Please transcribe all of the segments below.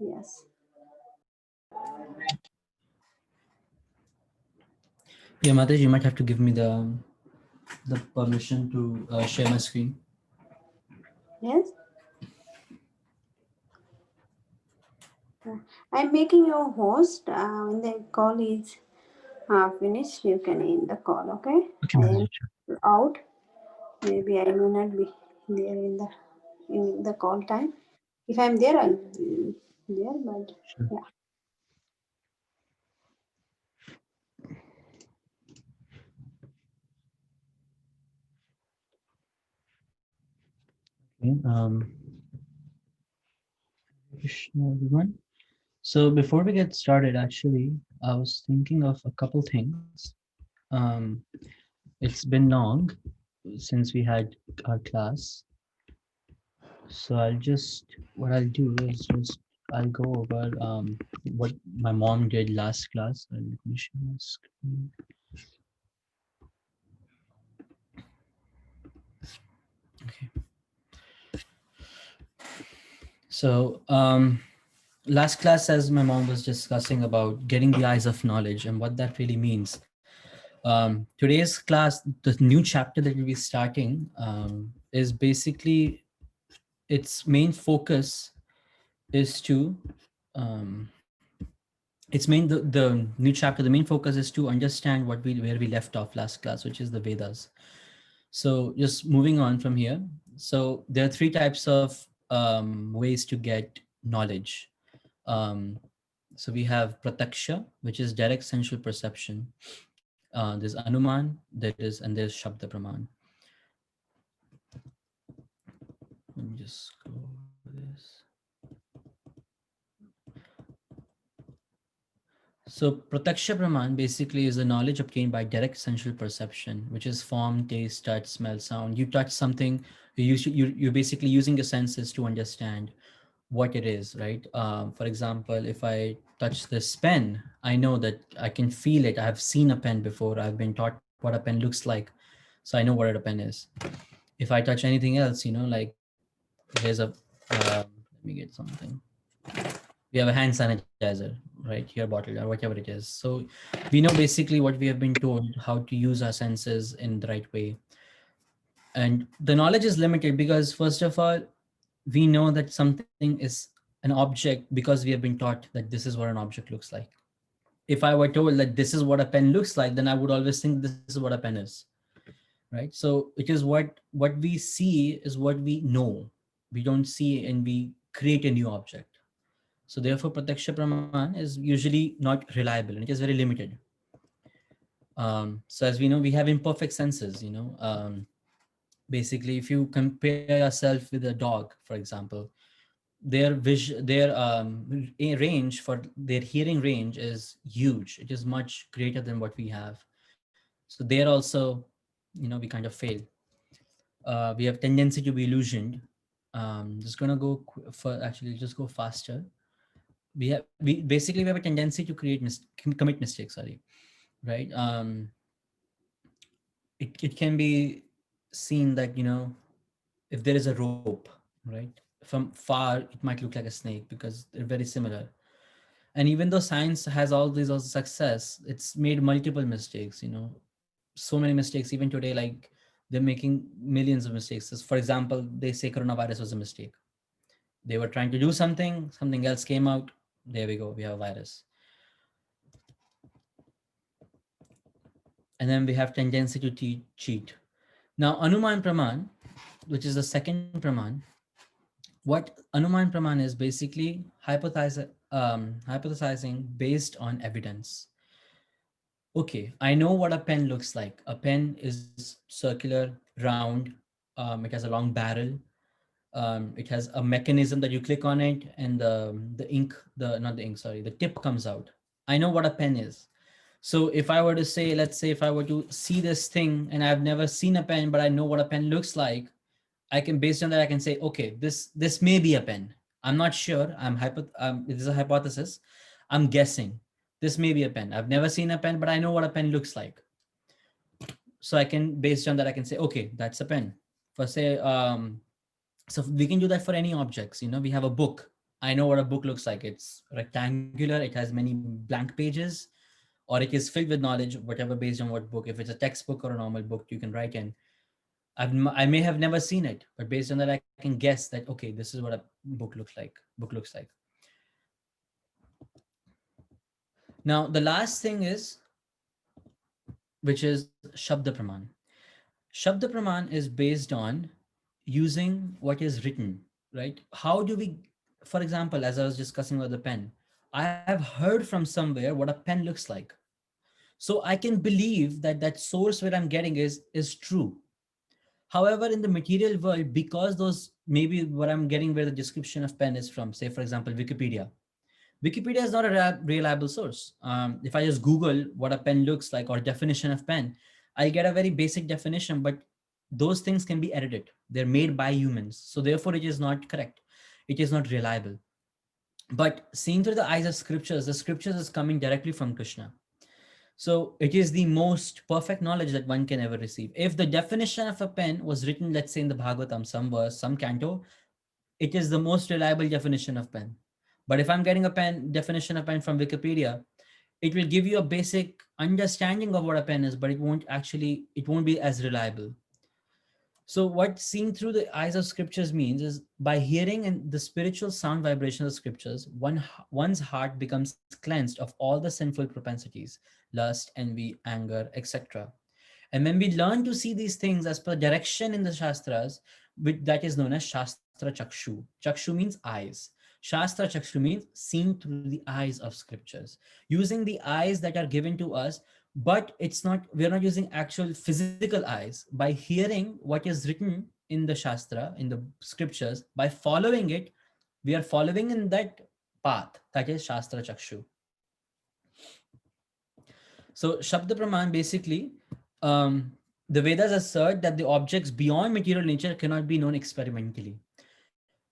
Yes. Yeah, Mataji, you might have to give me the permission to share my screen. Yes. I'm making you a host. When the call is finished, you can end the call. Okay. Okay, I Mataji. am out. Maybe I may not be there in the call time. If I'm there, I'll be there. But Sure. yeah. Okay. Krishna, everyone. So before we get started, actually, I was thinking of a couple things. Um, it's been long since we had our class, so what I'll do is just I'll go over what my mom did last class. Let me share my screen. Okay. So last class, as my mom was discussing about getting the eyes of knowledge and what that really means. Today's class, the new chapter that we'll be starting is basically its main focus is to its main the new chapter. The main focus is to understand where we left off last class, which is the Vedas. So just moving on from here. So there are three types of ways to get knowledge. Um, so we have Prataksha, which is direct sensual perception. There's Anuman, and there's Shabda Praman. Let me just go over this. So Prataksha Praman basically is the knowledge obtained by direct sensual perception, which is form, taste, touch, smell, sound. You touch something, you're basically using your senses to understand what it is, right? For example, if I touch this pen, I know that I can feel it. I've seen a pen before. I've been taught what a pen looks like. So I know what a pen is. If I touch anything else, like here's let me get something. We have a hand sanitizer right here, bottle or whatever it is. So we know basically what we have been told, how to use our senses in the right way. And the knowledge is limited because first of all, we know that something is an object because we have been taught that this is what an object looks like. If I were told that this is what a pen looks like, then I would always think this is what a pen is, right? So it is what we see is what we know. We don't see and we create a new object. So therefore, Prataksha Praman is usually not reliable and it is very limited. So as we know, we have imperfect senses. Basically, if you compare yourself with a dog, for example, their range for their hearing range is huge. It is much greater than what we have. So there also, we kind of fail. We have tendency to be illusioned. Just gonna go for actually just go faster. We have a tendency to commit mistakes. Sorry, right? It can be seen that if there is a rope, right, from far it might look like a snake because they're very similar. And even though science has all these also success, it's made multiple mistakes. So many mistakes even today. Like they're making millions of mistakes. For example, they say coronavirus was a mistake. They were trying to do something else came out. There we go, we have a virus. And then we have tendency to cheat. Now Anuman Praman, which is the second Praman, what Anuman Praman is basically hypothesizing based on evidence. Okay, I know what a pen looks like. A pen is circular, round. It has a long barrel. It has a mechanism that you click on it, and the ink, the not the ink, sorry, the tip comes out. I know what a pen is. So if I were to say, let's say, if I were to see this thing and I've never seen a pen, but I know what a pen looks like, I can, based on that, I can say, okay, this may be a pen. I'm not sure. It is a hypothesis. I'm guessing. This may be a pen. I've never seen a pen, but I know what a pen looks like. So I can, based on that, I can say, okay, that's a pen. For say, so we can do that for any objects. We have a book. I know what a book looks like. It's rectangular, it has many blank pages, or it is filled with knowledge, whatever based on what book. If it's a textbook or a normal book, you can write in. I may have never seen it, but based on that, I can guess that okay, this is what a book looks like. Now, the last thing is, which is Shabda Praman. Shabda Praman is based on using what is written, right? How do we, for example, as I was discussing about the pen, I have heard from somewhere what a pen looks like. So I can believe that that source where I'm getting is true. However, in the material world, because those maybe what I'm getting where the description of pen is from, say, for example, Wikipedia. Wikipedia is not a reliable source. If I just Google what a pen looks like or definition of pen, I get a very basic definition, but those things can be edited. They're made by humans. So therefore, it is not correct. It is not reliable. But seeing through the eyes of scriptures, the scriptures is coming directly from Krishna. So it is the most perfect knowledge that one can ever receive. If the definition of a pen was written, let's say in the Bhagavatam, some verse, some canto, it is the most reliable definition of pen. But if I'm getting a pen definition of pen from Wikipedia, it will give you a basic understanding of what a pen is, but it won't be as reliable. So what seeing through the eyes of scriptures means is by hearing and the spiritual sound vibration of scriptures, one's heart becomes cleansed of all the sinful propensities, lust, envy, anger, etc. And when we learn to see these things as per direction in the Shastras, that is known as Shastra Chakshu. Chakshu means eyes. Shastra Chakshu means seeing through the eyes of scriptures, using the eyes that are given to us, but we're not using actual physical eyes. By hearing what is written in the Shastra, in the scriptures, by following it, we are following in that path, that is Shastra Chakshu. So Shabda Praman basically, the Vedas assert that the objects beyond material nature cannot be known experimentally.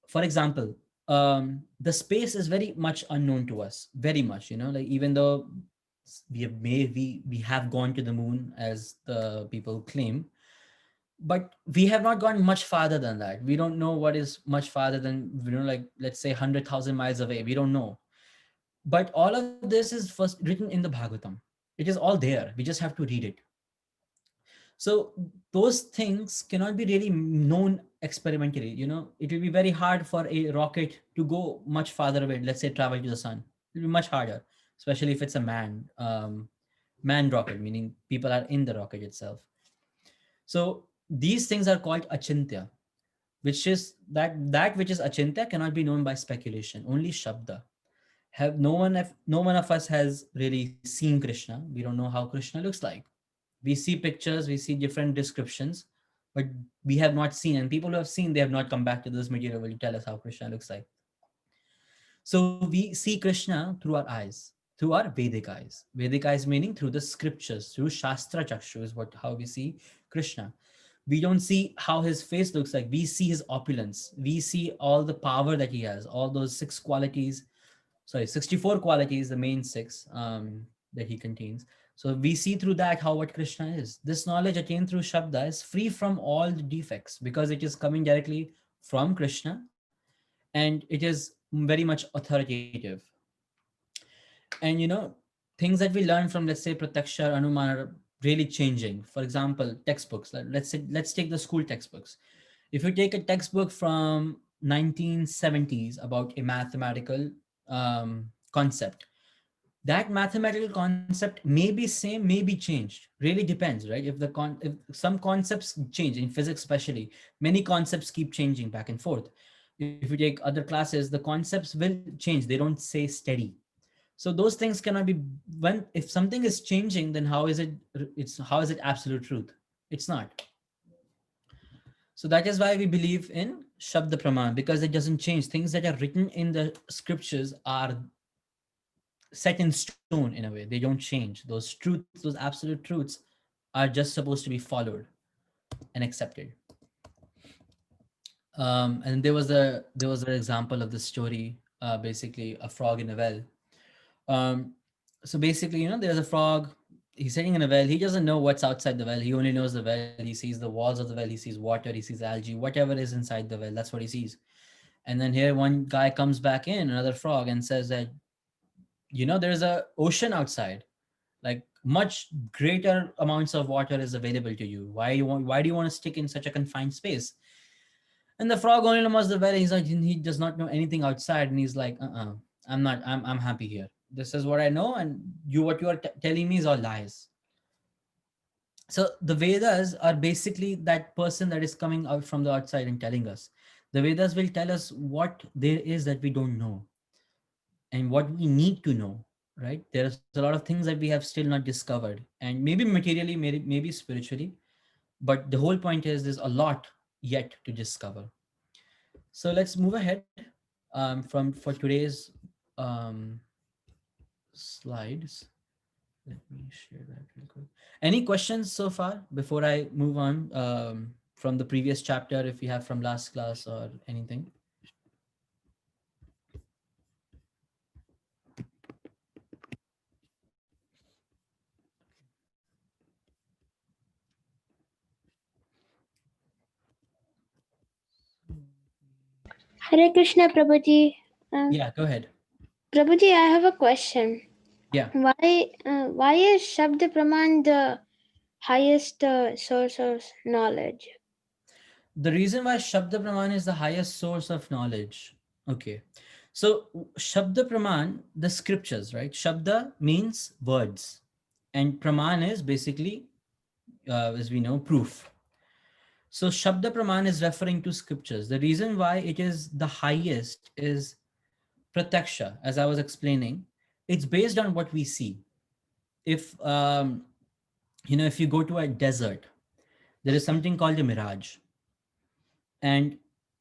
For example, the space is very much unknown to us, very much. Like even though we have gone to the moon as the people claim, but we have not gone much farther than that. We don't know what is much farther than like let's say 100,000 miles away. We don't know. But all of this is first written in the Bhagavatam. It is all there. We just have to read it. So those things cannot be really known experimentally. It will be very hard for a rocket to go much farther away. Let's say travel to the sun. It will be much harder, especially if it's a manned rocket, meaning people are in the rocket itself. So these things are called achintya, which is that which is achintya cannot be known by speculation. Only Shabda. No one of us has really seen Krishna. We don't know how Krishna looks like. We see pictures, we see different descriptions, but we have not seen, and people who have seen, they have not come back to this material will tell us how Krishna looks like. So we see Krishna through our eyes, through our Vedic eyes. Vedic eyes meaning through the scriptures, through Shastra Chakshu is how we see Krishna. We don't see how his face looks like. We see his opulence. We see all the power that he has, all those 64 qualities, the main six that he contains. So we see through that what Krishna is. This knowledge attained through Shabda is free from all the defects because it is coming directly from Krishna, and it is very much authoritative. And things that we learn from, let's say, Pratyaksha or Anuman are really changing. For example, textbooks. Let's take the school textbooks. If you take a textbook from 1970s about a mathematical concept, that mathematical concept may be same, may be changed. Really depends, right? If some concepts change in physics, especially, many concepts keep changing back and forth. If you take other classes, the concepts will change. They don't stay steady. So those things cannot be. When if something is changing, then how is it absolute truth? It's not. So that is why we believe in Shabda Praman, because it doesn't change. Things that are written in the scriptures are set in stone in a way. They don't change. Those truths, those absolute truths are just supposed to be followed and accepted. And there was an example of this story, basically a frog in a well. So basically, there's a frog. He's sitting in a well. He doesn't know what's outside the well. He only knows the well. He sees the walls of the well. He sees water. He sees algae. Whatever is inside the well, that's what he sees. And then here one guy comes back in, another frog, and says that, there's a ocean outside, like much greater amounts of water is available to you. Why do you want to stick in such a confined space? And the frog only knows the very, he's like, he does not know anything outside. And he's like, I'm happy here. This is what I know. And what you are telling me is all lies. So the Vedas are basically that person that is coming out from the outside and telling us. The Vedas will tell us what there is that we don't know and what we need to know, right? There's a lot of things that we have still not discovered, and maybe materially, maybe spiritually, but the whole point is there's a lot yet to discover. So let's move ahead from for today's um, slides. Let me share that real quick. Any questions so far before I move on from the previous chapter, if you have from last class or anything? Hare Krishna, Prabhuji. Yeah, go ahead. Prabhuji, I have a question. Yeah. Why is Shabda Praman the highest source of knowledge? The reason why Shabda Praman is the highest source of knowledge. Okay. So Shabda Praman, the scriptures, right? Shabda means words, and Praman is basically, as we know, proof. So Shabda Praman is referring to scriptures. The reason why it is the highest is Pratyaksha, as I was explaining. It's based on what we see. If if you go to a desert, there is something called a mirage. And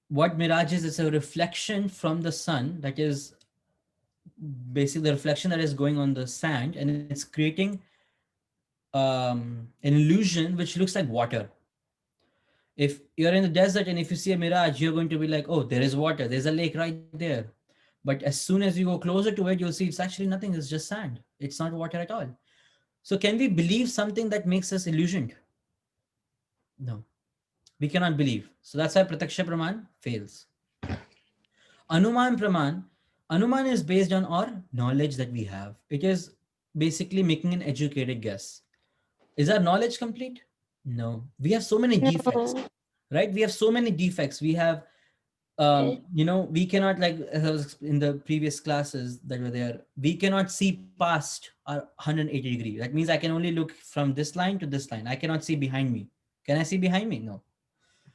what mirage is, it's a reflection from the sun that is basically the reflection that is going on the sand, and it's creating an illusion which looks like water. If you're in the desert and if you see a mirage, you're going to be like, oh, there is water, there's a lake right there. But as soon as you go closer to it, you'll see it's actually nothing, it's just sand. It's not water at all. So can we believe something that makes us illusioned? No, we cannot believe. So that's why Pratyaksha Praman fails. Anuman Praman, Anuman is based on our knowledge that we have. It is basically making an educated guess. Is our knowledge complete? No. We have so many defects, No. right? We have so many defects. We have, we cannot, like as I was in the previous classes that were there, we cannot see past our 180 degree. That means I can only look from this line to this line. I cannot see behind me. Can I see behind me? No.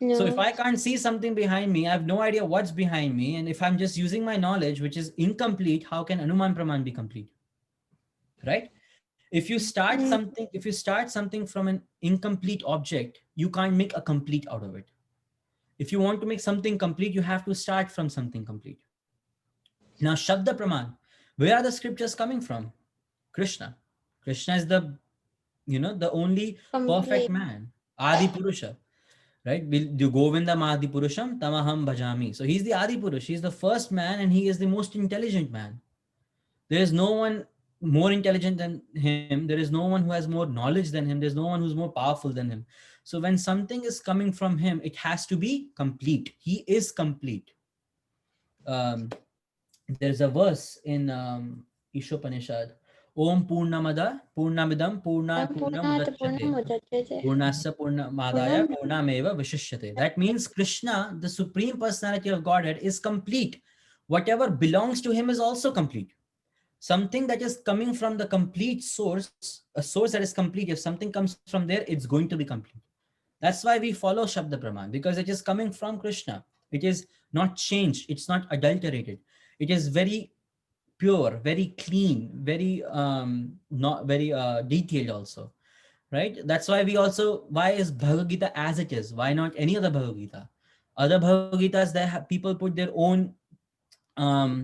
So if I can't see something behind me, I have no idea what's behind me. And if I'm just using my knowledge, which is incomplete, how can Anuman Praman be complete? Right? If you start something from an incomplete object, you can't make a complete out of it. If you want to make something complete, you have to start from something complete. Now, Shabda Praman, where are the scriptures coming from? Krishna. Krishna is the only perfect man, Adi Purusha. Right? Do Govinda Adi Purusham Tamaham Bhajami. So he's the Adi Purush. He's the first man and he is the most intelligent man. There is no one more intelligent than him. There is no one who has more knowledge than him. There's no one who's more powerful than him. So when something is coming from him, it has to be complete. He is complete. There's a verse in Ishopanishad. Om Purnamada Purnamidam Purnamudachyate Purnasya Purnamadaya Purnameva Vishishyate. That means Krishna, the Supreme Personality of Godhead, is complete. Whatever belongs to him is also complete. Something that is coming from the complete source, a source that is complete, if something comes from there, it's going to be complete. That's why we follow Shabda Praman, because it is coming from Krishna. It is not changed. It's not adulterated. It is very pure, very clean, very not very detailed also. Right? That's why why is Bhagavad Gita as it is? Why not any other Bhagavad Gita? Other Bhagavad Gitas, people put their own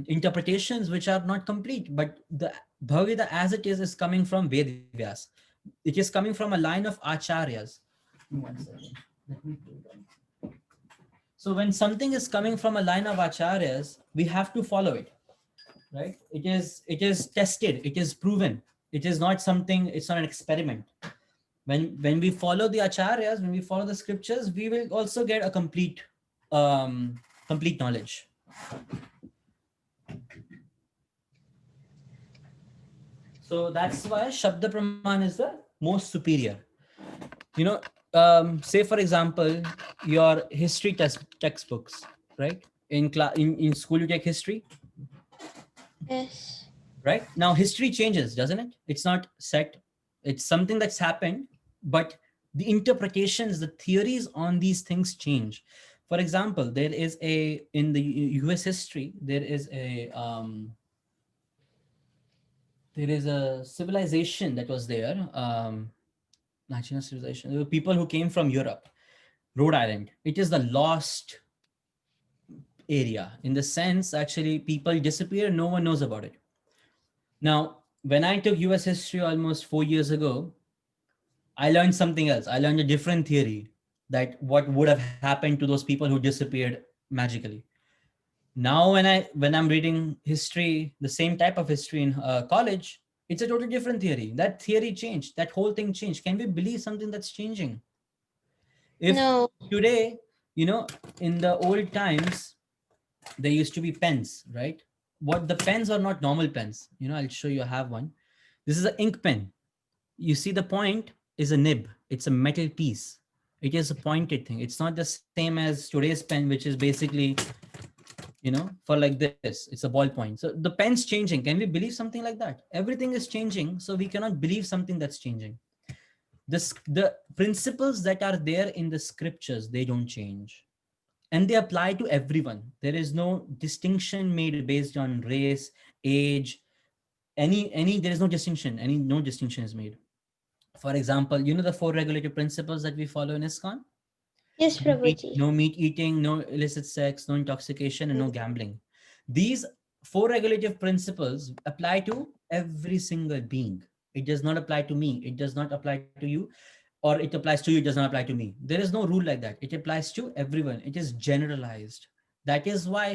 interpretations which are not complete, but the Bhagavad Gita as it is coming from Ved Vyas. It is coming from a line of acharyas. One second. Let me pull down. So when something is coming from a line of acharyas, we have to follow it, right? It is tested, it is proven. It is not something, it's not an experiment. When we follow the acharyas, when we follow the scriptures, we will also get a complete knowledge So that's why Shabda Praman is the most superior. You know, say for example, your history textbooks, right? In school, you take history, Yes. right? Now, history changes, doesn't it? It's not set. It's something that's happened, but the interpretations, the theories on these things change. For example, there is a in the U.S. history, there is a civilization that was there. National civilization. There were people who came from Europe, Rhode Island. It is the lost area in the sense actually people disappear, no one knows about it. Now, when I took US history almost 4 years ago, I learned something else. I learned a different theory that what would have happened to those people who disappeared magically. Now, when I'm reading history, the same type of history in college, it's a totally different theory. That theory changed. That whole thing changed. Can we believe something that's changing? If No. today, in the old times, there used to be pens, right? What the pens are not normal pens. I'll show you. I have one. This is an ink pen. You see the point is a nib. It's a metal piece. It is a pointed thing. It's not the same as today's pen, which is basically, for like this. It's a ballpoint. So the pen's changing. Can we believe something like that? Everything is changing. So we cannot believe something that's changing. The principles that are there in the scriptures, they don't change. And they apply to everyone. There is no distinction made based on race, age, there is no distinction. No distinction is made. For example, the 4 regulative principles that we follow in ISKCON? Yes, Prabhuji. No meat eating, no illicit sex, no intoxication, and no gambling. These 4 regulative principles apply to every single being. It does not apply to me. It does not apply to you. Or it applies to you, it does not apply to me. There is no rule like that. It applies to everyone. It is generalized. That is why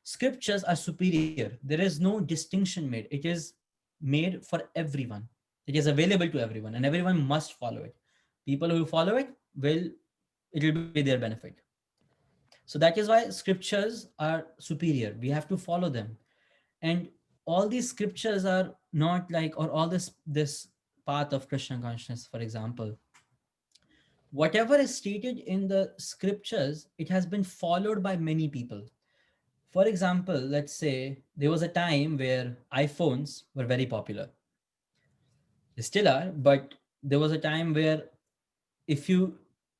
scriptures are superior. There is no distinction made. It is made for everyone. It is available to everyone and everyone must follow it. People who follow it it will be their benefit. So that is why scriptures are superior. We have to follow them. And all these scriptures are not like, or all this path of Krishna consciousness, for example, whatever is stated in the scriptures, it has been followed by many people. For example, let's say there was a time where iPhones were very popular. They still are, but there was a time where if you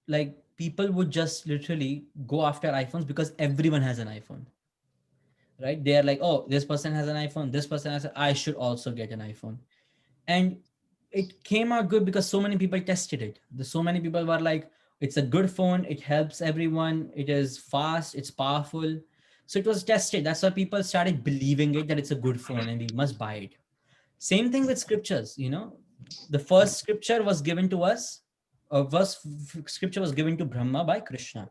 like, people would just literally go after iPhones because everyone has an iPhone, right? They are like, oh, this person has an iPhone, this person has I should also get an iPhone. And it came out good because so many people tested it. So many people were like, it's a good phone, it helps everyone, it is fast, it's powerful. So it was tested. That's why people started believing it, that it's a good phone and we must buy it. Same thing with scriptures. The first scripture was given to us, scripture was given to Brahma by Krishna.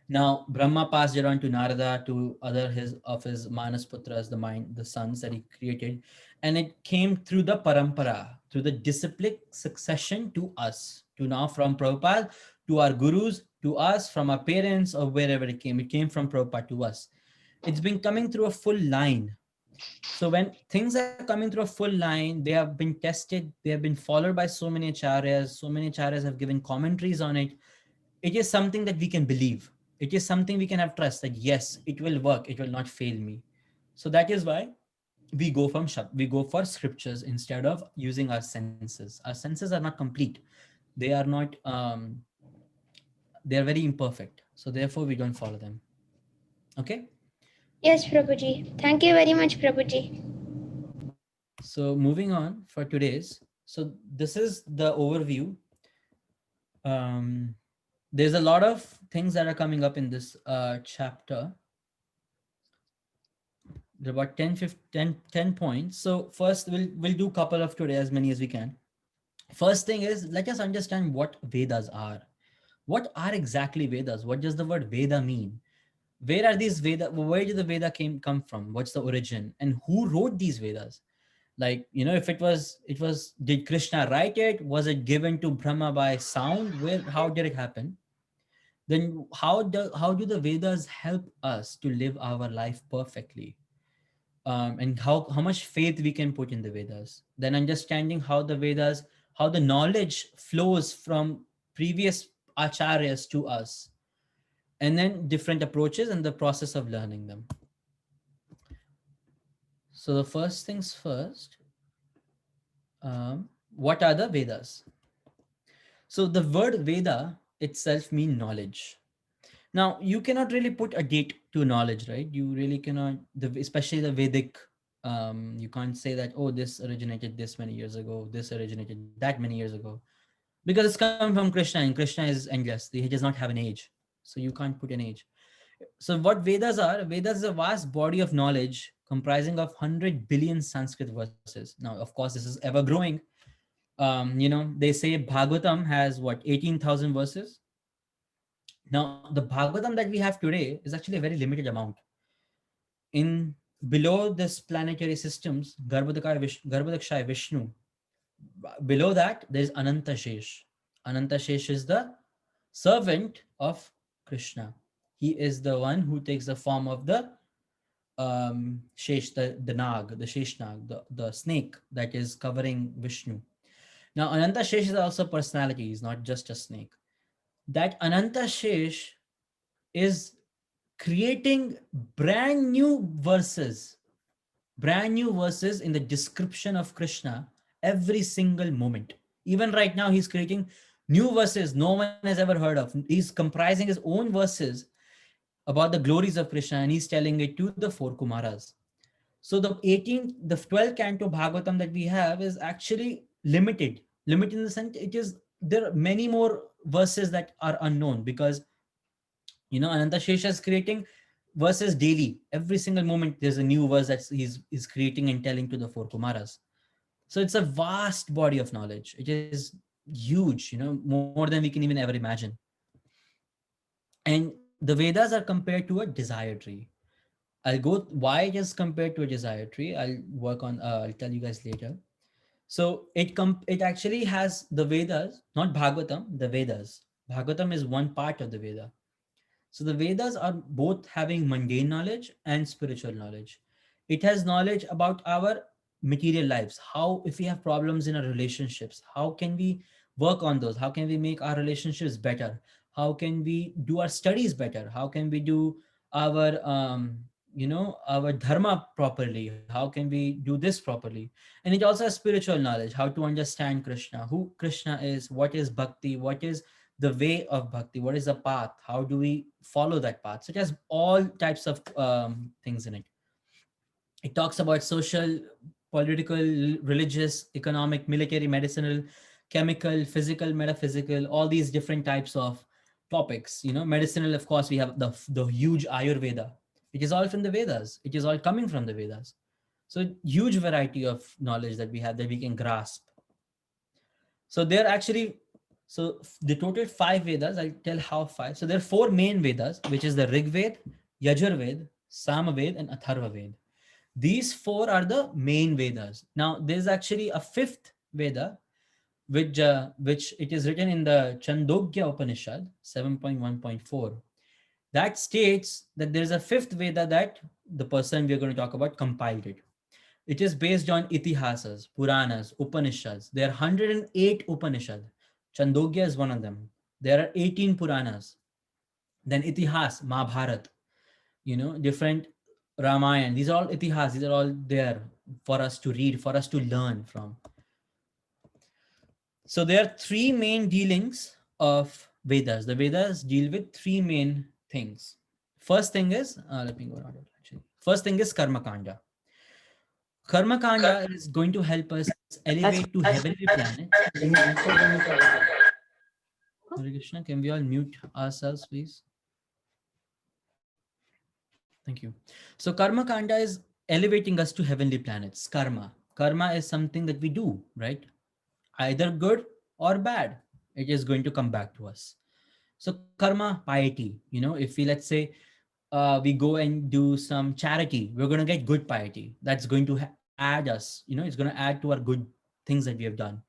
Now Brahma passed it on to Narada, to other of his Manas Putras, the sons that he created, and it came through the parampara, through the disciplic succession to us, to now from Prabhupada to our gurus, to us from our parents or wherever it came. It came from Prabhupada to us. It's been coming through a full line. So when things are coming through a full line, they have been tested, they have been followed by so many acharyas. So many acharyas have given commentaries on it. It is something that we can believe. It is something we can have trust that yes, it will work. It will not fail me. So that is why we go for scriptures instead of using our senses. Our senses are not complete. They are not. They are very imperfect. So therefore, we don't follow them. Okay. Yes, Prabhuji. Thank you very much, Prabhuji. So moving on for today's. So this is the overview. There's a lot of things that are coming up in this chapter. There are about 10 points. So first we'll do a couple of today, as many as we can. First thing is, let us understand what Vedas are. What are exactly Vedas? What does the word Veda mean? Where are these Veda? Where did the Veda come from? What's the origin? And who wrote these Vedas? Like, if it was, did Krishna write it? Was it given to Brahma by sound? How did it happen? then how do the Vedas help us to live our life perfectly? And how much faith we can put in the Vedas. Then understanding how the Vedas, how the knowledge flows from previous acharyas to us, and then different approaches and the process of learning them. So the first things first, what are the Vedas? So the word Veda itself means knowledge. Now you cannot really put a date to knowledge, right? You really cannot, especially the Vedic. You can't say that, oh, this originated this many years ago, this originated that many years ago, because it's coming from Krishna, and Krishna is endless. He does not have an age, so you can't put an age. So what Vedas are? Vedas is a vast body of knowledge comprising of 100 billion Sanskrit verses. Now, of course, this is ever growing. They say Bhagavatam has what, 18,000 verses. Now, the Bhagavatam that we have today is actually a very limited amount. In below this planetary systems, Garbhodakshaya Vishnu, below that there is Ananta Shesh. Ananta Shesh is the servant of Krishna. He is the one who takes the form of the Shesh, the Nag, the Shesh Nag, the snake that is covering Vishnu. Now, Ananta Shesh is also a personality, he's not just a snake. That Ananta Shesh is creating brand new verses in the description of Krishna every single moment. Even right now, he's creating new verses no one has ever heard of. He's comprising his own verses about the glories of Krishna, and he's telling it to the four Kumaras. So the 12th canto Bhagavatam that we have is actually limited in the sense there are many more verses that are unknown, because Ananta Shesha is creating verses daily. Every single moment there's a new verse that he's creating and telling to the four Kumaras. So it's a vast body of knowledge. It is huge, more than we can even ever imagine. And the Vedas are compared to a desire tree. I'll go why it is compared to a desire tree. I'll tell you guys later. So it actually has the Vedas, not Bhagavatam, the Vedas. Bhagavatam is one part of the Veda. So the Vedas are both having mundane knowledge and spiritual knowledge. It has knowledge about our material lives. How, if we have problems in our relationships, how can we work on those? How can we make our relationships better? How can we do our studies better? How can we do our our dharma properly? How can we do this properly? And it also has spiritual knowledge, how to understand Krishna, who Krishna is, what is bhakti, what is the way of bhakti, what is the path, how do we follow that path. So it has all types of things in it. It talks about social, political, religious, economic, military, medicinal, chemical, physical, metaphysical, all these different types of topics. Medicinal, of course, we have the huge Ayurveda. It is all from the Vedas. It is all coming from the Vedas. So huge variety of knowledge that we have that we can grasp. So there are actually, so the total 5 Vedas, I'll tell how 5. So there are 4 main Vedas, which is the Rig Veda, Yajur Veda, Samaveda, and Atharva Veda. These 4 are the main Vedas. Now there's actually a 5th Veda, which it is written in the Chandogya Upanishad 7.1.4. That states that there's a 5th Veda that the person we're going to talk about compiled it. It is based on Itihasas, Puranas, Upanishads. There are 108 Upanishads. Chandogya is one of them. There are 18 Puranas. Then Itihas, Mahabharat, different Ramayana. These are all Itihas. These are all there for us to read, for us to learn from. So there are 3 main dealings of Vedas. The Vedas deal with 3 main things. First thing is, let me go around it actually. First thing is Karma Kanda. Karma Kanda is going to help us elevate to heavenly planets. Hare Krishna, can we all mute ourselves, please? Thank you. So Karma Kanda is elevating us to heavenly planets. Karma. Karma is something that we do, right? Either good or bad. It is going to come back to us. So karma, piety. If we, let's say, we go and do some charity, we're going to get good piety. That's going to add us, it's going to add to our good things that we have done.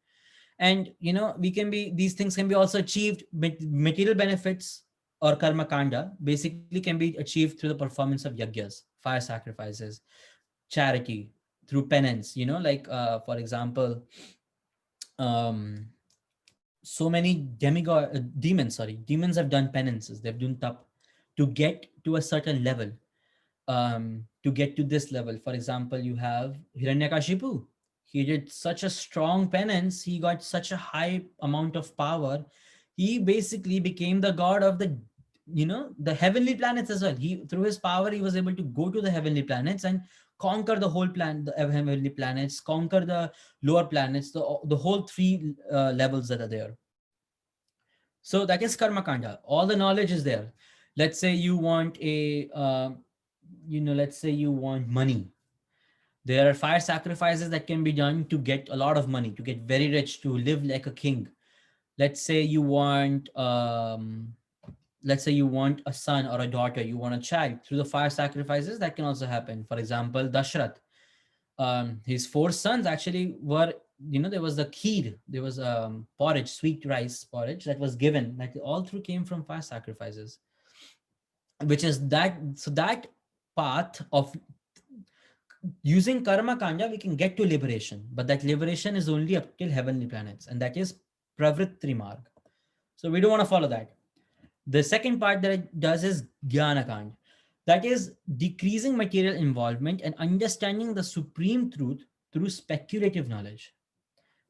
And, these things can be also achieved. Material benefits or karma kanda basically can be achieved through the performance of yagyas, fire sacrifices, charity, through penance, like for example, um so many demons have done penances, they've done tap to get to a certain level, to get to this level. For example, you have Hiranyakashipu. He did such a strong penance, he got such a high amount of power. He basically became the god of the heavenly planets as well. He, through his power, he was able to go to the heavenly planets and conquer the whole planet, the heavenly planets, conquer the lower planets, the whole three levels that are there. So that is karma kanda. All the knowledge is there. Let's say you want let's say you want money. There are fire sacrifices that can be done to get a lot of money, to get very rich, to live like a king. Let's say you want a son or a daughter, you want a child. Through the fire sacrifices, that can also happen. For example, Dashrath, his four sons actually were, there was the kheer, there was porridge, sweet rice porridge that was given, that all through came from fire sacrifices, which is that. So that path of using karma kanda, we can get to liberation, but that liberation is only up till heavenly planets, and that is pravritti marg. So we don't want to follow that. The second part that it does is jnana kand. That is decreasing material involvement and understanding the supreme truth through speculative knowledge.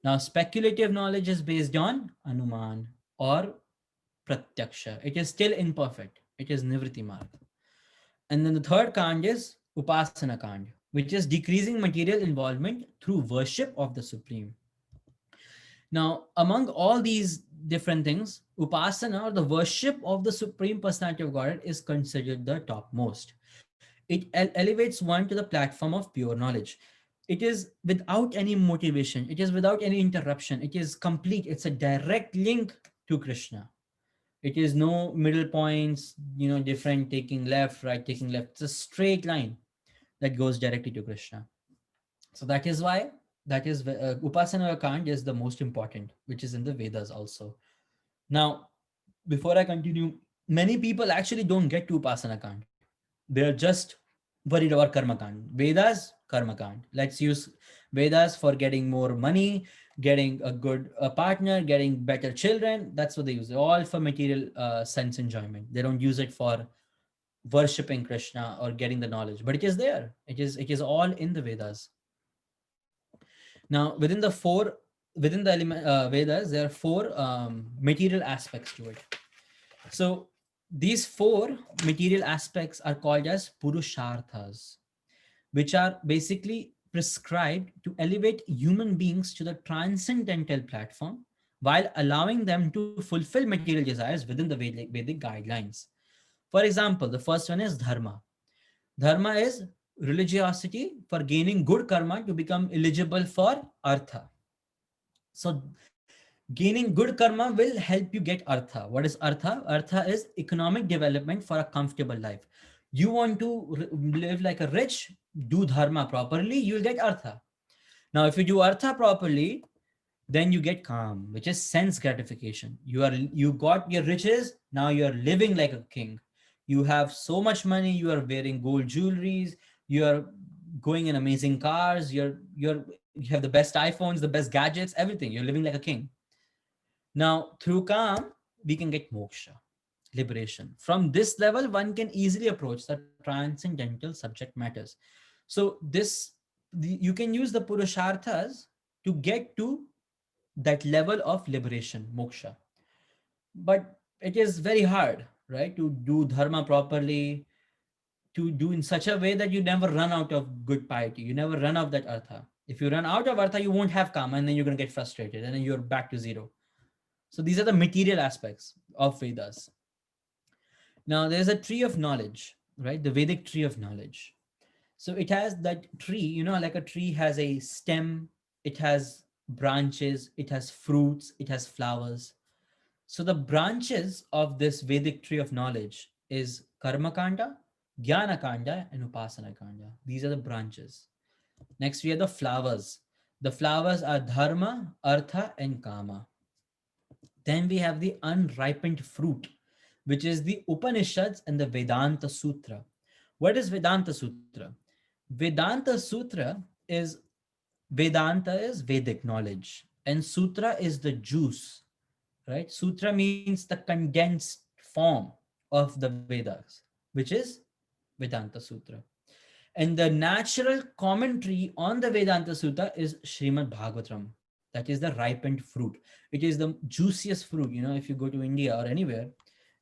Now, speculative knowledge is based on anuman or pratyaksha. It is still imperfect. It is nivritti marg. And then the third kand is upasana kand, which is decreasing material involvement through worship of the supreme. Now, among all these different things, upasana, or the worship of the supreme personality of Godhead, is considered the topmost. It elevates one to the platform of pure knowledge. It is without any motivation. It is without any interruption. It is complete. It's a direct link to Krishna. It is no middle points, different, taking left, right, taking left. It's a straight line that goes directly to Krishna. So that is why Upasana Kand is the most important, which is in the Vedas also. Now, before I continue, many people actually don't get to Upasana Kand. They're just worried about Karma Kand. Vedas, Karma Kand. Let's use Vedas for getting more money, getting a good partner, getting better children. That's what they use. All for material sense enjoyment. They don't use it for worshipping Krishna or getting the knowledge, but it is there. It is all in the Vedas. Now, within the Vedas, there are four material aspects to it. So these four material aspects are called as purusharthas, which are basically prescribed to elevate human beings to the transcendental platform while allowing them to fulfill material desires within the Vedic guidelines. For example, the first one is dharma. Dharma is religiosity for gaining good karma to become eligible for artha. So gaining good karma will help you get artha. What is artha? Artha is economic development for a comfortable life. You want to live like a rich, do dharma properly, you'll get artha. Now, if you do artha properly, then you get calm, which is sense gratification. You got your riches, now you're living like a king. You have so much money, you are wearing gold jewelries, you are going in amazing cars, you have the best iPhones, the best gadgets, everything. You're living like a king. Now, through calm, we can get moksha, liberation. From this level, one can easily approach the transcendental subject matters. So you can use the purusharthas to get to that level of liberation, moksha. But it is very hard, right? To do dharma properly, to do in such a way that you never run out of good piety. You never run out of that artha. If you run out of artha, you won't have karma, and then you're going to get frustrated, and then you're back to zero. So these are the material aspects of Vedas. Now there's a tree of knowledge, right? The Vedic tree of knowledge. So it has that tree, like a tree has a stem, it has branches, it has fruits, it has flowers. So the branches of this Vedic tree of knowledge is Karma Kanda, Jnana Kanda, and Upasana Kanda. These are the branches. Next, we have the flowers. The flowers are Dharma, Artha, and Kama. Then we have the unripened fruit, which is the Upanishads and the Vedanta Sutra. What is Vedanta Sutra? Vedanta Sutra is Vedanta is Vedic knowledge, and Sutra is the juice, right? Sutra means the condensed form of the Vedas, which is Vedanta Sutra. And the natural commentary on the Vedanta Sutra is Srimad Bhagavatam. That is the ripened fruit. It is the juiciest fruit. You know, if you go to India or anywhere,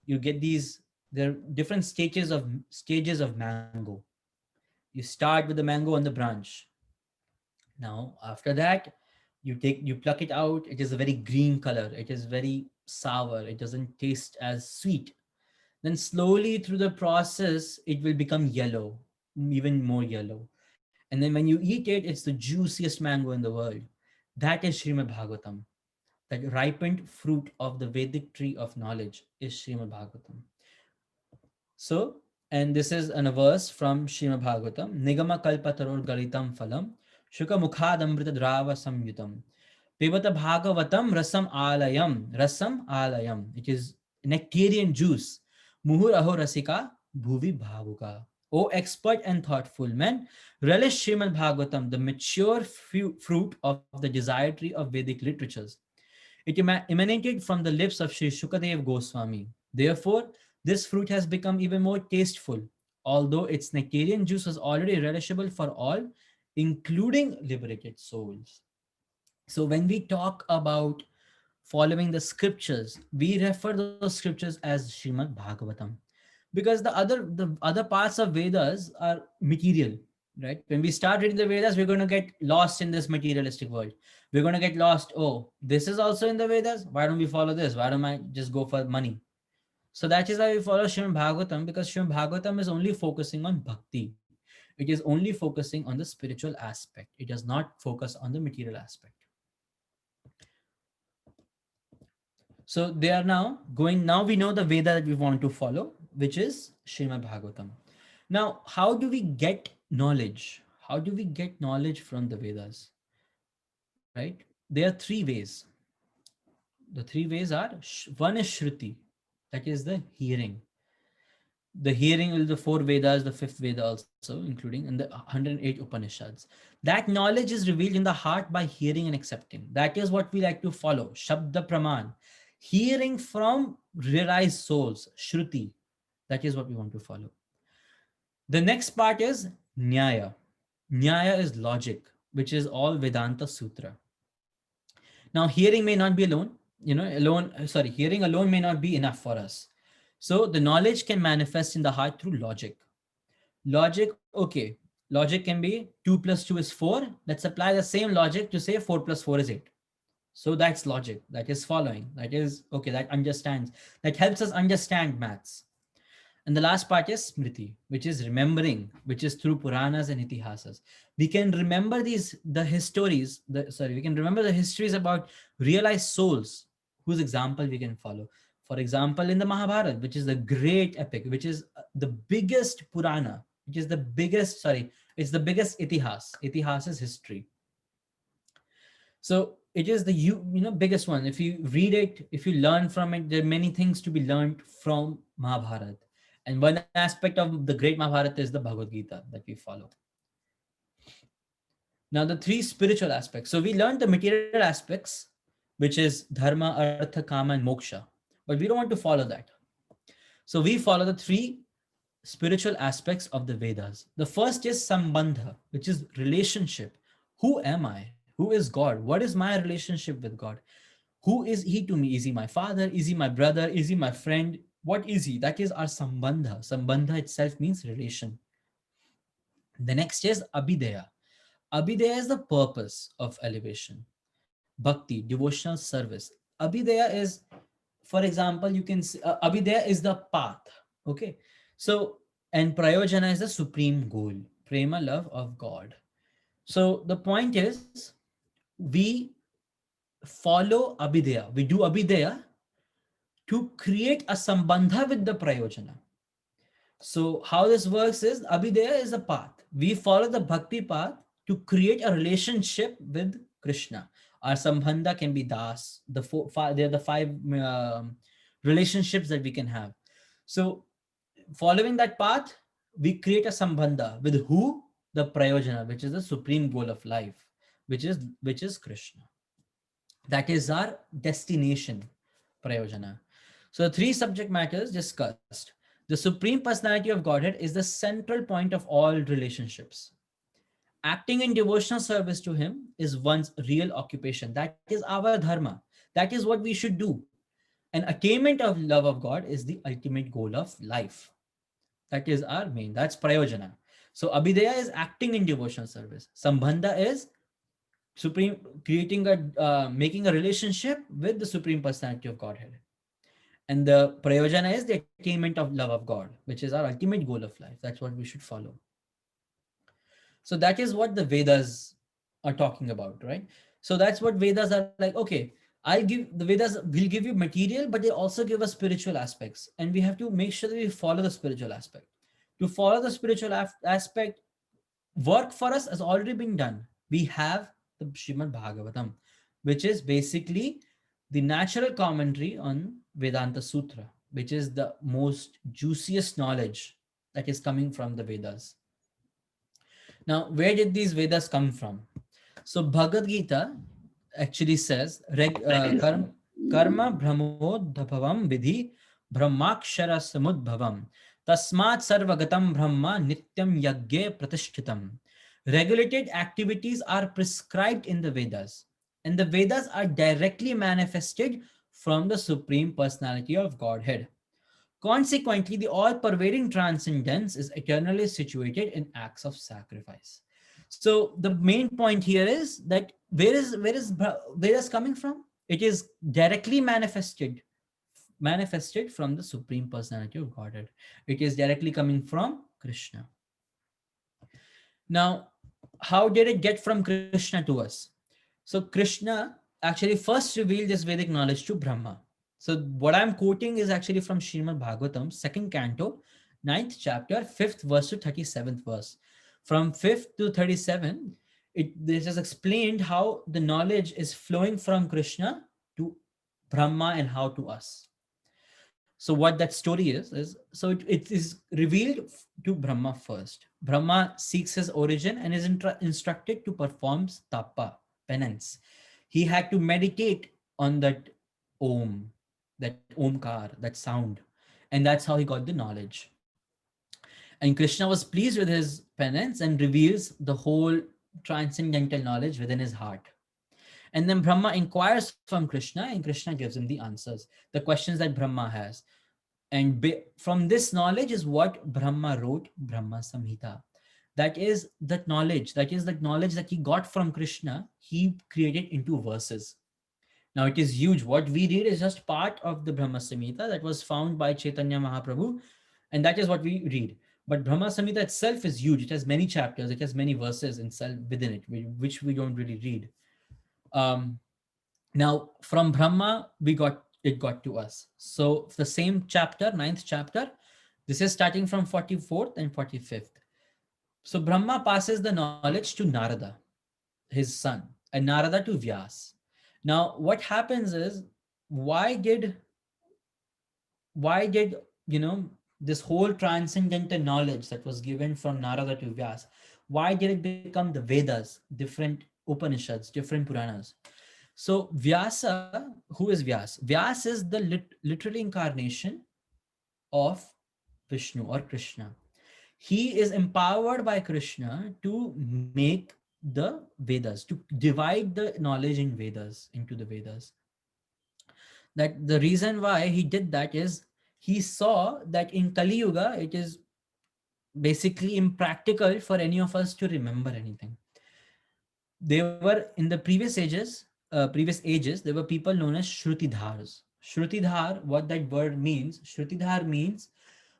you get these, there are different stages of mango. You start with the mango on the branch. Now, after that, you pluck it out. It is a very green color. It is very sour. It doesn't taste as sweet. Then slowly through the process, it will become yellow, even more yellow. And then when you eat it, it's the juiciest mango in the world. That is Srimad Bhagavatam. That ripened fruit of the Vedic tree of knowledge is Srimad Bhagavatam. So, and this is a verse from Srimad Bhagavatam. Nigama kalpataror galitam phalam shuka mukhadamrita drava samyutam pivata bhagavatam rasam alayam. It is nectarian juice. Muhur aho rasika bhuvi bhavuka. O expert and thoughtful men, relish Srimad Bhagavatam, the mature fruit of the desire tree of Vedic literatures. It emanated from the lips of Sri Shukadev Goswami. Therefore, this fruit has become even more tasteful, although its nectarian juice was already relishable for all, including liberated souls. So when we talk about following the scriptures, we refer those scriptures as Srimad Bhagavatam, because the other parts of Vedas are material, right? When we start reading the Vedas, we're going to get lost in this materialistic world. We're going to get lost. Oh, this is also in the Vedas. Why don't we follow this? Why don't I just go for money? So that is why we follow Srimad Bhagavatam, because Srimad Bhagavatam is only focusing on bhakti. It is only focusing on the spiritual aspect. It does not focus on the material aspect. So they are now we know the Veda that we want to follow, which is Srimad Bhagavatam. Now, how do we get knowledge? How do we get knowledge from the Vedas? Right? There are three ways. The three ways are, one is Shruti, that is the hearing. The hearing is the four Vedas, the fifth Veda also, including in the 108 Upanishads. That knowledge is revealed in the heart by hearing and accepting. That is what we like to follow, Shabda Praman. Hearing from realized souls, Shruti. That is what we want to follow. The next part is Nyaya. Nyaya is logic, which is all Vedanta Sutra. Now, hearing may not be alone. Hearing alone may not be enough for us. So the knowledge can manifest in the heart through logic. Logic can be 2 plus 2 is 4. Let's apply the same logic to say 4 plus 4 is 8. So that's logic. That is following. That is, okay, that understands. That helps us understand maths. And the last part is Smriti, which is remembering, which is through Puranas and Itihasas. We can remember we can remember the histories about realized souls, whose example we can follow. For example, in the Mahabharata, which is the great epic, which is the biggest Purana, which is the biggest, it's the biggest Itihas. Itihas is history. So it is the biggest one. If you read it, if you learn from it, there are many things to be learned from Mahabharata. And one aspect of the great Mahabharata is the Bhagavad Gita that we follow. Now the three spiritual aspects. So we learned the material aspects, which is Dharma, Artha, Kama, and Moksha. But we don't want to follow that. So we follow the three spiritual aspects of the Vedas. The first is Sambandha, which is relationship. Who am I? Who is God? What is my relationship with God? Who is he to me? Is he my father? Is he my brother? Is he my friend? What is he? That is our Sambandha. Sambandha itself means relation. The next is Abhideya. Abhideya is the purpose of elevation. Bhakti, devotional service. Abhideya is, for example, you can say, Abhideya is the path. Okay. So, and Prayojana is the supreme goal. Prema, love of God. So the point is, we follow Abhideya. We do Abhideya to create a Sambandha with the Prayojana. So how this works is, Abhideya is a path. We follow the Bhakti path to create a relationship with Krishna. Our Sambandha can be Das. They are the five relationships that we can have. So following that path, we create a sambandha with who? The prayojana, which is the supreme goal of life, which is Krishna. That is our destination, prayojana. So the three subject matters discussed. The supreme personality of Godhead is the central point of all relationships. Acting in devotional service to him is one's real occupation. That is our dharma. That is what we should do. And attainment of love of God is the ultimate goal of life. That is our main. That's prayojana. So abhideya is acting in devotional service. Sambandha is supreme, creating making a relationship with the supreme personality of Godhead. And the prayojana is the attainment of love of God, which is our ultimate goal of life. That's what we should follow. So that is what the Vedas are talking about, right? So that's what Vedas are like. Okay, the Vedas will give you material, but they also give us spiritual aspects, and we have to make sure that we follow the spiritual aspect. To follow the spiritual aspect, work for us has already been done. We have the Srimad Bhagavatam, which is basically the natural commentary on Vedanta Sutra, which is the most juiciest knowledge that is coming from the Vedas. Now, where did these Vedas come from? So Bhagavad Gita actually says, karma brahmodbhavam vidhi brahmakshara samudbhavam tasmat sarvagatam brahma nityam yagye pratishtitam. Regulated activities are prescribed in the Vedas, and the Vedas are directly manifested from the Supreme Personality of Godhead. Consequently, the all-pervading transcendence is eternally situated in acts of sacrifice. So the main point here is that where is coming from? It is directly manifested from the Supreme Personality of Godhead. It is directly coming from Krishna. Now, how did it get from Krishna to us? So Krishna actually first revealed this Vedic knowledge to Brahma. So what I'm quoting is actually from Srimad Bhagavatam, 2nd canto, 9th chapter, 5th verse to 37th verse. From 5th to 37, this is explained how the knowledge is flowing from Krishna to Brahma and how to us. So what that story is so it is revealed to Brahma first. Brahma seeks his origin and is instructed to perform tapa, penance. He had to meditate on that Om, that Omkar, that sound. And that's how he got the knowledge. And Krishna was pleased with his penance and reveals the whole transcendental knowledge within his heart. And then Brahma inquires from Krishna, and Krishna gives him the answers, the questions that Brahma has. And from this knowledge is what Brahma wrote Brahma Samhita. That is that knowledge that he got from Krishna, he created into verses. Now it is huge. What we read is just part of the Brahma Samhita that was found by Chaitanya Mahaprabhu, and that is what we read. But Brahma Samhita itself is huge. It has many chapters, it has many verses within it, which we don't really read. Now from Brahma, it got to us. So the same chapter, 9th chapter, this is starting from 44th and 45th. So Brahma passes the knowledge to Narada, his son, and Narada to Vyas. Now what happens is, why did this whole transcendental knowledge that was given from Narada to Vyas, why did it become the Vedas, different Upanishads, different Puranas? So Vyasa, who is Vyas? Vyas is the literal incarnation of Vishnu or Krishna. He is empowered by Krishna to make the Vedas, to divide the knowledge in Vedas into the Vedas. That the reason why he did that is he saw that in Kali Yuga, it is basically impractical for any of us to remember anything. They were in the previous ages, there were people known as Shrutidhars. Shrutidhar, what that word means, Shrutidhar means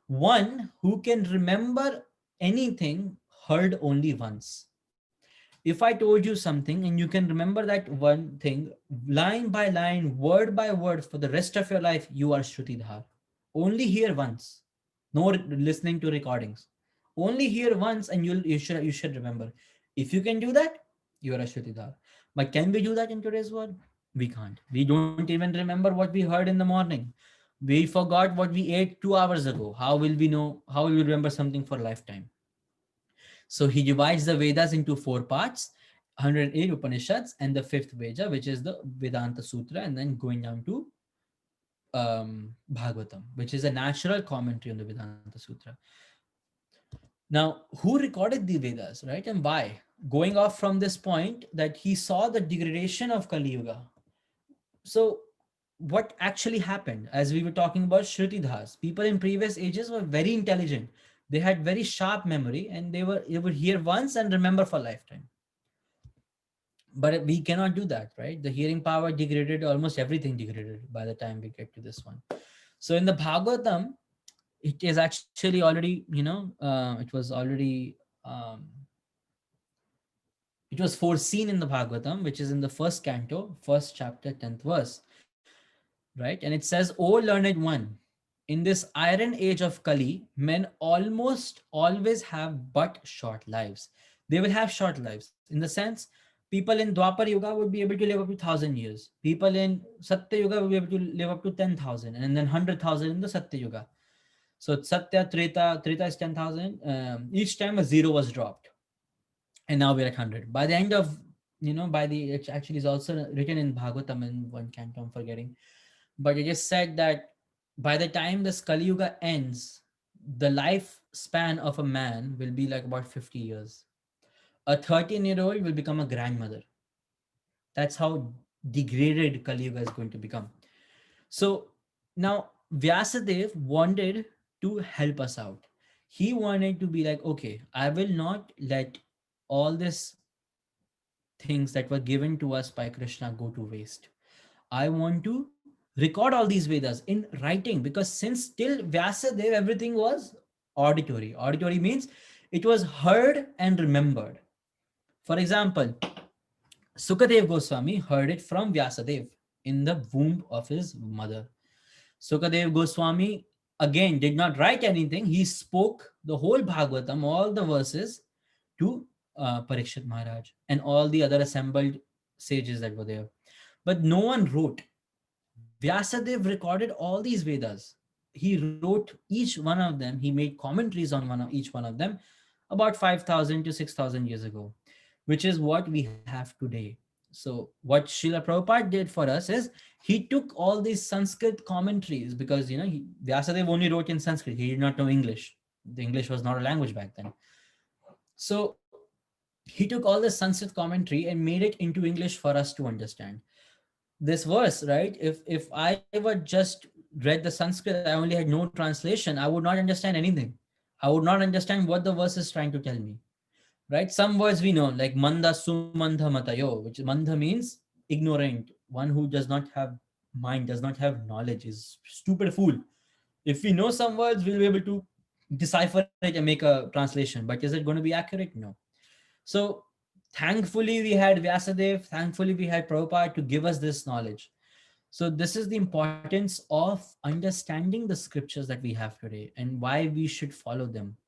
one who can remember anything heard only once. If I told you something and you can remember that one thing line by line, word by word for the rest of your life, you are Shrutidhar. Only hear once, no listening to recordings. Only hear once and you should remember. If you can do that, you are a Shrutidhar. But can we do that in today's world? We can't. We don't even remember what we heard in the morning. We forgot what we ate 2 hours ago. How will we know? How will we remember something for a lifetime? So he divides the Vedas into four parts: 108 Upanishads, and the fifth Veda, which is the Vedanta Sutra, and then going down to Bhagavatam, which is a natural commentary on the Vedanta Sutra. Now, who recorded the Vedas, right? And why? Going off from this point that he saw the degradation of Kali Yuga. So, what actually happened? As we were talking about Shrutidhas, people in previous ages were very intelligent. They had very sharp memory, and they would hear once and remember for a lifetime. But we cannot do that, right? The hearing power degraded, almost everything degraded by the time we get to this one. So in the Bhagavatam, it is actually already, um, it was foreseen in the Bhagavatam, which is in the first canto, first chapter, 10th verse, right? And it says, "O learned one, in this iron age of Kali, men almost always have but short lives." They will have short lives in the sense, people in Dwapar Yuga would be able to live up to 1,000 years. People in Satya Yuga will be able to live up to 10,000, and then 100,000 in the Satya Yuga. So Satya, Treta is 10,000. Each time a zero was dropped, and now we're at 100. By the end of, it actually is also written in Bhagavatam in one canto, I'm forgetting. But it is said that by the time this Kali Yuga ends, the lifespan of a man will be like about 50 years. A 13-year-old will become a grandmother. That's how degraded Kali Yuga is going to become. So now Vyasadev wanted to help us out. He wanted to be like, okay, I will not let all these things that were given to us by Krishna go to waste. I want to record all these Vedas in writing, because since till Vyasadev, everything was auditory. Auditory means it was heard and remembered. For example, Sukadev Goswami heard it from Vyasadev in the womb of his mother. Sukadev Goswami again did not write anything. He spoke the whole Bhagavatam, all the verses, to Parikshit Maharaj and all the other assembled sages that were there. But no one wrote. Vyasadev recorded all these Vedas. He wrote each one of them. He made commentaries on each one of them about 5,000 to 6,000 years ago, which is what we have today. So what Srila Prabhupada did for us is he took all these Sanskrit commentaries, because Vyasadev only wrote in Sanskrit. He did not know English. The English was not a language back then. So he took all the Sanskrit commentary and made it into English for us to understand this verse, right? If I were just read the Sanskrit, I only had no translation, I would not understand anything. I would not understand what the verse is trying to tell me, right? Some words we know, like manda sumandha matayo, which manda means ignorant, one who does not have mind, does not have knowledge, is stupid fool. If we know some words, we'll be able to decipher it and make a translation, but is it going to be accurate? No. So thankfully we had Vyasadev, thankfully we had Prabhupada to give us this knowledge. So this is the importance of understanding the scriptures that we have today and why we should follow them.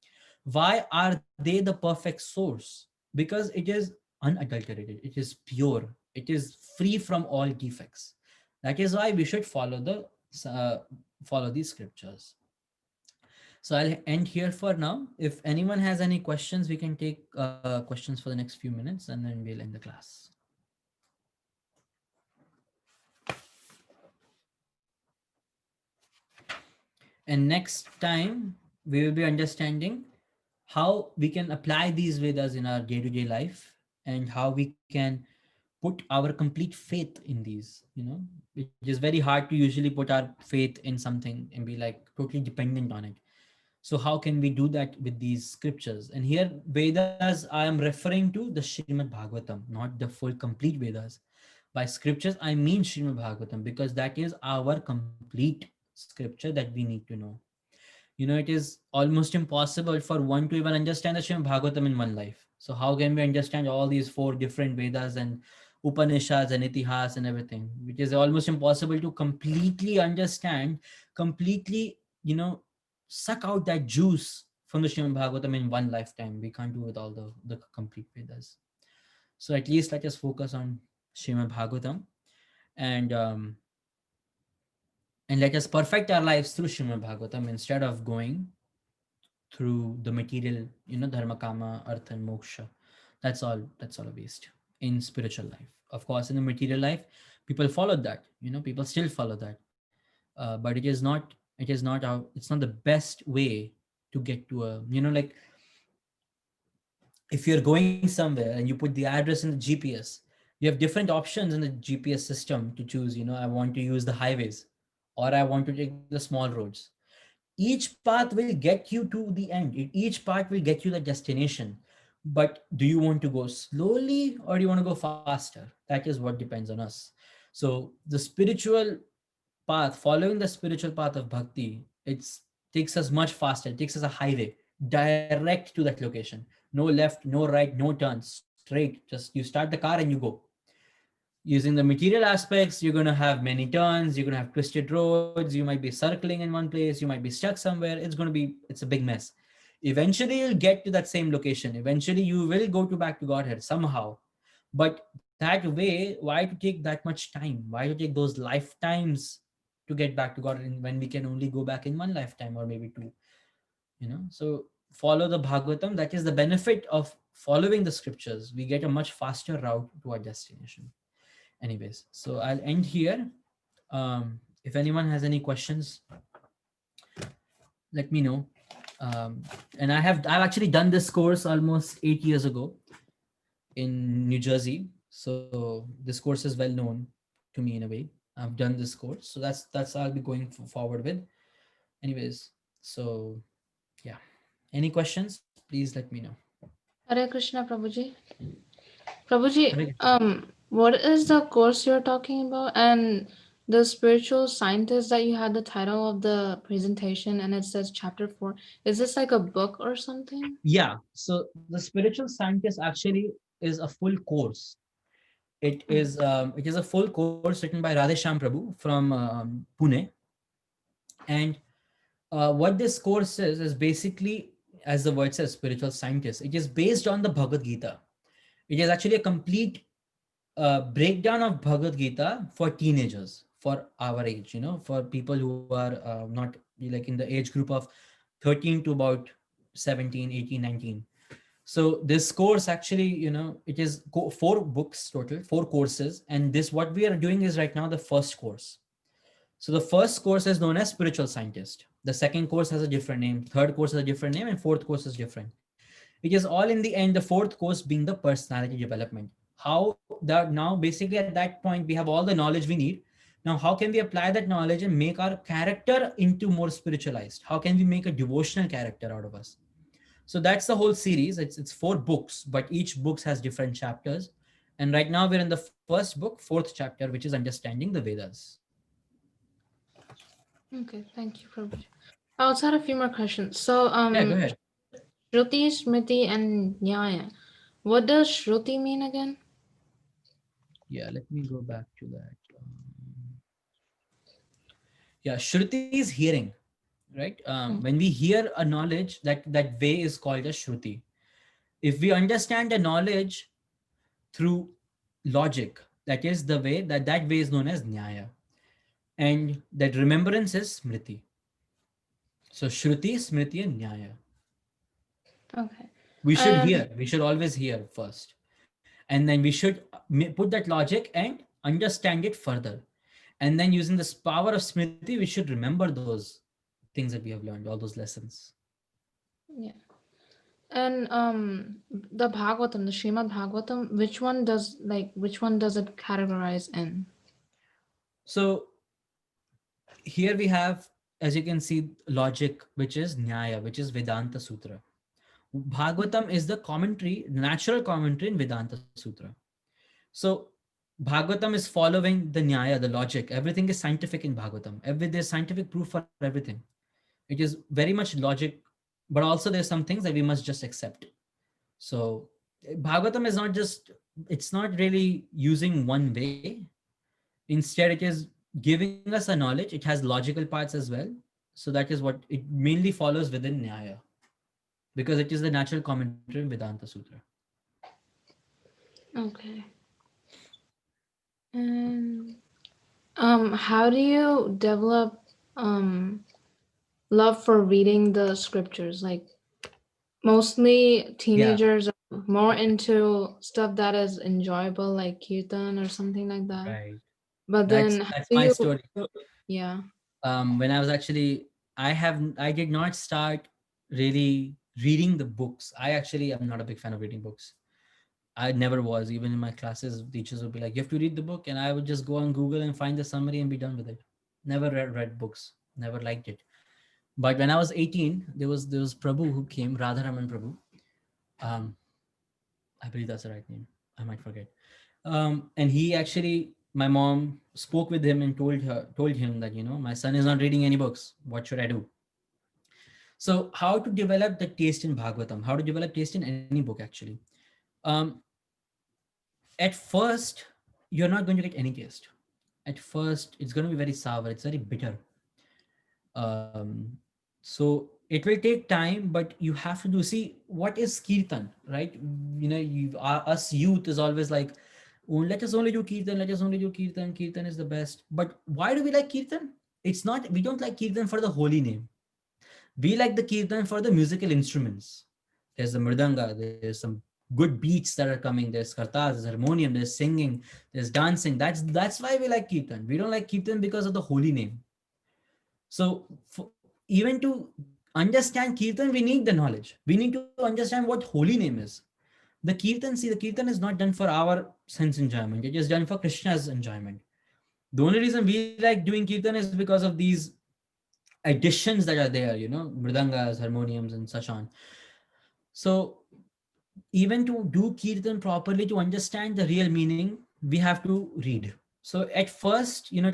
Why are they the perfect source? Because it is unadulterated, it is pure, it is free from all defects. That is why we should follow these scriptures. So I'll end here for now. If anyone has any questions, we can take questions for the next few minutes, and then we'll end the class. And next time, we will be understanding how we can apply these Vedas in our day-to-day life, and how we can put our complete faith in these. It is very hard to usually put our faith in something and be like totally dependent on it. So how can we do that with these scriptures? And here Vedas, I am referring to the Srimad Bhagavatam, not the full complete Vedas. By scriptures, I mean Srimad Bhagavatam, because that is our complete scripture that we need to know. It is almost impossible for one to even understand the Srimad Bhagavatam in one life. So how can we understand all these four different Vedas and Upanishads and Itihas and everything, which is almost impossible to completely understand, completely, suck out that juice from the Srimad Bhagavatam in one lifetime. We can't do with all the complete Vedas. So at least let us focus on Srimad Bhagavatam. And and let us perfect our lives through Srimad Bhagavatam instead of going through the material, dharma, kama, artha, and moksha. That's all a waste in spiritual life. Of course, in the material life, people followed that. People still follow that, but it's not the best way to get to a, like, if you're going somewhere and you put the address in the GPS, you have different options in the GPS system to choose. I want to use the highways, or I want to take the small roads. Each path will get you to the end. Each part will get you the destination. But do you want to go slowly or do you want to go faster? That is what depends on us. So the spiritual path, following the spiritual path of bhakti, it takes us much faster. It takes us a highway direct to that location. No left, no right, no turns, straight. Just you start the car and you go. Using the material aspects, you're going to have many turns, you're going to have twisted roads, you might be circling in one place, you might be stuck somewhere. It's a big mess. Eventually you'll get to that same location. Eventually you will go to back to Godhead somehow. But that way, why to take that much time? Why to take those lifetimes to get back to God when we can only go back in one lifetime or maybe two? So follow the Bhagavatam. That is the benefit of following the scriptures. We get a much faster route to our destination. Anyways, so I'll end here. If anyone has any questions, let me know. And I've actually done this course almost 8 years ago in New Jersey. So this course is well known to me in a way. I've done this course, so that's I'll be going forward with. Anyways, so yeah. Any questions? Please let me know. Hare Krishna, Prabhuji. Prabhuji, Hare what is the course you're talking about? And the spiritual scientist that you had the title of the presentation and it says chapter 4. Is this like a book or something? Yeah. So the spiritual scientist actually is a full course. It is a full course written by Radheshyam Prabhu from Pune. And what this course is basically, as the word says, spiritual scientist. It is based on the Bhagavad Gita. It is actually a complete breakdown of Bhagavad Gita for teenagers, for our age, for people who are not like in the age group of 13 to about 17, 18, 19. So this course actually, it is 4 books total, 4 courses. And this, what we are doing is right now the first course. So the first course is known as spiritual scientist. The second course has a different name. Third course has a different name, and fourth course is different. It is all in the end, the fourth course being the personality development. How that now basically at that point we have all the knowledge we need. Now, how can we apply that knowledge and make our character into more spiritualized? How can we make a devotional character out of us? So that's the whole series. It's 4 books, but each book has different chapters. And right now we're in the first book, 4th chapter, which is understanding the Vedas. Okay, thank you, Prabhuji. I also had a few more questions. So, Yeah, go ahead. Shruti, Smriti, and Nyaya. What does Shruti mean again? Yeah, let me go back to that. Yeah, Shruti is hearing, right? When we hear a knowledge, that way is called as Shruti. If we understand the knowledge through logic, that is the way, that way is known as Nyaya. And that remembrance is Smriti. So Shruti, Smriti, and Nyaya. Okay. We should And hear. We should always hear first. And then we should put that logic and understand it further. And then using this power of Smriti, we should remember those things that we have learned, all those lessons. yeah. And the Bhagavatam, the Srimad Bhagavatam, which one does it categorize in? So here we have, as you can see, logic, which is Nyaya, which is Vedanta Sutra. Bhagavatam is the commentary, natural commentary in Vedanta Sutra. So Bhagavatam is following the Nyaya, the logic. Everything is scientific in Bhagavatam. There's scientific proof for everything. It is very much logic, but also there's some things that we must just accept. So Bhagavatam is it's not really using one way. Instead, it is giving us a knowledge. It has logical parts as well. So that is what it mainly follows within Nyaya, because it is the natural commentary in Vedanta Sutra. Okay. And How do you develop love for reading the scriptures? Like mostly teenagers are more into stuff that is enjoyable, like kirtan or something like that. Right. But then how That's do my you? story. Yeah. When I was actually, I did not start really reading the books. I actually am not a big fan of reading books. I never was. Even in my classes, teachers would be like, "You have to read the book," and I would just go on Google and find the summary and be done with it. Never read books. Never liked it. But when I was 18, there was Prabhu who came, Radharaman Prabhu. Um, I believe that's the right name. I might forget. And he actually, my mom spoke with him and told him that, my son is not reading any books. What should I do? So how to develop the taste in Bhagavatam? How to develop taste in any book actually? Um, at first, you're not going to get any taste. At first, it's going to be very sour. It's very bitter. So it will take time, but you have to do, see what is kirtan, right? Us youth is always like, oh, let us only do kirtan, let us only do kirtan, kirtan is the best. But why do we like kirtan? It's not, we don't like kirtan for the holy name. We like the kirtan for the musical instruments. There's the mridanga, there's some good beats that are coming, there's kartas, there's harmonium, there's singing, there's dancing. That's why we like kirtan. We don't like kirtan because of the holy name. So even to understand kirtan, we need the knowledge. We need to understand what holy name is. The kirtan is not done for our sense enjoyment. It is done for Krishna's enjoyment. The only reason we like doing kirtan is because of these additions that are there, mridangas, harmoniums, and such on. So even to do kirtan properly, to understand the real meaning, we have to read. So at first, it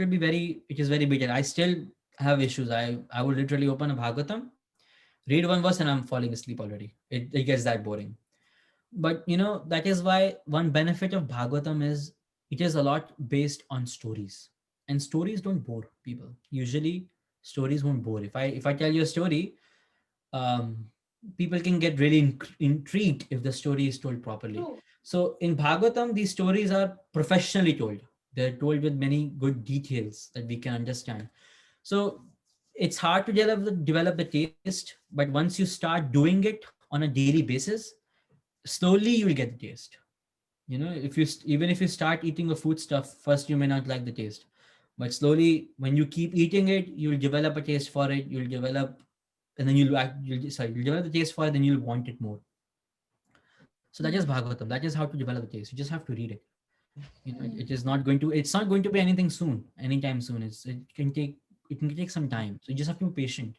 is very bitter. I still have issues. I would literally open a Bhagavatam, read one verse, and I'm falling asleep already. It gets that boring. But that is why one benefit of Bhagavatam is it is a lot based on stories, and stories don't bore people. Usually, stories won't bore. If I tell you a story, um, people can get really intrigued if the story is told properly. True. So in Bhagavatam, these stories are professionally told. They're told with many good details that we can understand. So it's hard to develop the taste, but once you start doing it on a daily basis, slowly you'll get the taste. If even if you start eating a food stuff, first you may not like the taste, but slowly when you keep eating it, you'll develop a taste for it. You'll develop, and then you'll develop the taste for it, then you'll want it more. So that is Bhagavatam. That is how to develop the taste. You just have to read it. It's not going to be anything soon, anytime soon. It can take some time. So you just have to be patient.